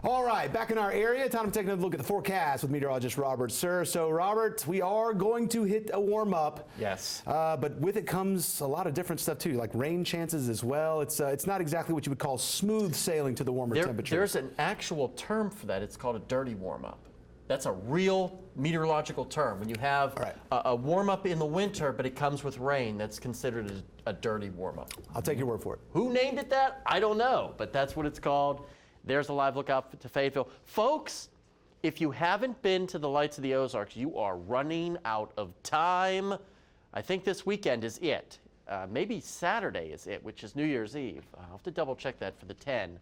All right, back in our area, time to take another look at the forecast with meteorologist Robert Suhr. So, Robert, we are going to hit a warm-up. Yes. But with it comes a lot of different stuff, too, like rain chances as well. It's not exactly what you would call smooth sailing to the warmer temperatures. There's an actual term for that. It's called a dirty warm-up. That's a real meteorological term. When you have a warm-up in the winter, but it comes with rain, that's considered a dirty warm-up. I'll take your word for it. Who named it that? I don't know, but that's what it's called. There's a live look out to Fayetteville. Folks, if you haven't been to the Lights of the Ozarks, you are running out of time. I think this weekend is it. Maybe Saturday is it, which is New Year's Eve. I'll have to double check that for the 10.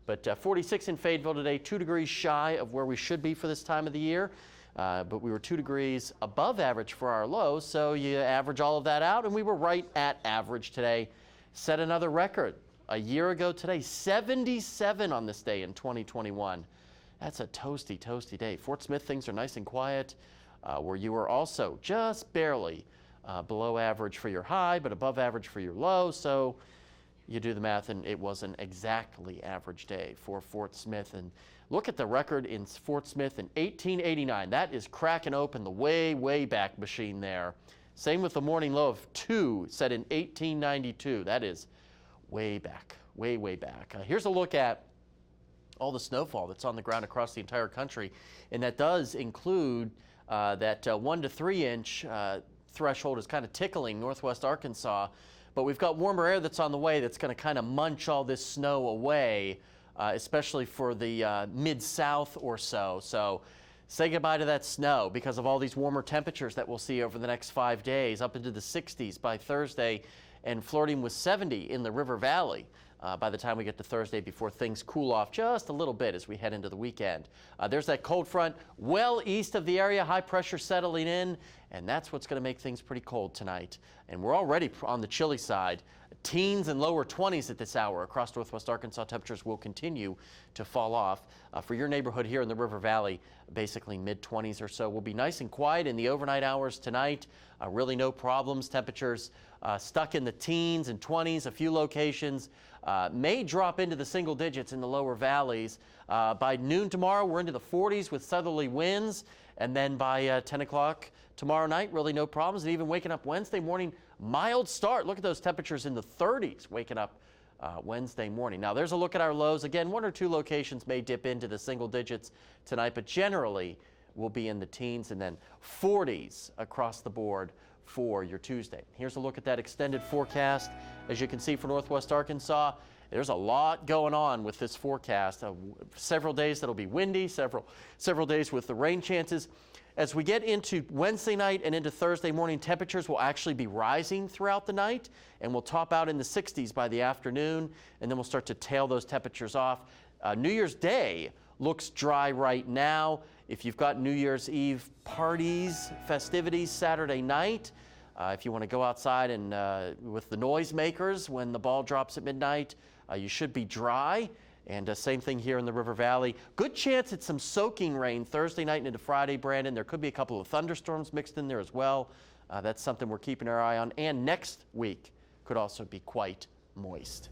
But 46 in Fayetteville today, 2 degrees shy of where we should be for this time of the year. But we were 2 degrees above average for our low, so you average all of that out, and we were right at average today. Set another record. A year ago today, 77 on this day in 2021. That's a toasty, toasty day. Fort Smith, things are nice and quiet, where you were also just barely below average for your high, but above average for your low. So you do the math, and it was an exactly average day for Fort Smith. And look at the record in Fort Smith in 1889. That is cracking open the way, way back machine there. Same with the morning low of 2 set in 1892. That is way back, way, way back. Here's a look at all the snowfall that's on the ground across the entire country, and that does include that 1 to 3 inch threshold is kind of tickling northwest Arkansas, but we've got warmer air that's on the way that's going to kind of munch all this snow away, especially for the mid-south or so. So say goodbye to that snow because of all these warmer temperatures that we'll see over the next 5 days, up into the 60s by Thursday, and flirting with 70 in the River Valley by the time we get to Thursday before things cool off just a little bit as we head into the weekend. There's that cold front well east of the area, high pressure settling in, and that's what's going to make things pretty cold tonight. And we're already on the chilly side. Teens and lower 20s at this hour across northwest Arkansas. Temperatures will continue to fall off. For your neighborhood here in the River Valley, basically mid-20s or so. Will be nice and quiet in the overnight hours tonight. Really no problems. Temperatures stuck in the teens and 20s, a few locations. May drop into the single digits in the lower valleys. By noon tomorrow, we're into the 40s with southerly winds. And then by 10 o'clock tomorrow night, really no problems. And even waking up Wednesday morning, mild start. Look at those temperatures in the 30s waking up Wednesday morning. Now, there's a look at our lows. Again, 1 or 2 locations may dip into the single digits tonight, but generally we'll be in the teens and then 40s across the board for your Tuesday. Here's a look at that extended forecast. As you can see for northwest Arkansas, there's a lot going on with this forecast. Several days that'll be windy, several days with the rain chances. As we get into Wednesday night and into Thursday morning, temperatures will actually be rising throughout the night, and we'll top out in the 60s by the afternoon, and then we'll start to tail those temperatures off. New Year's Day looks dry right now. If you've got New Year's Eve parties, festivities Saturday night, if you want to go outside and with the noisemakers when the ball drops at midnight, you should be dry. And same thing here in the River Valley. Good chance at some soaking rain Thursday night and into Friday, Brandon. There could be a couple of thunderstorms mixed in there as well. That's something we're keeping our eye on. And next week could also be quite moist.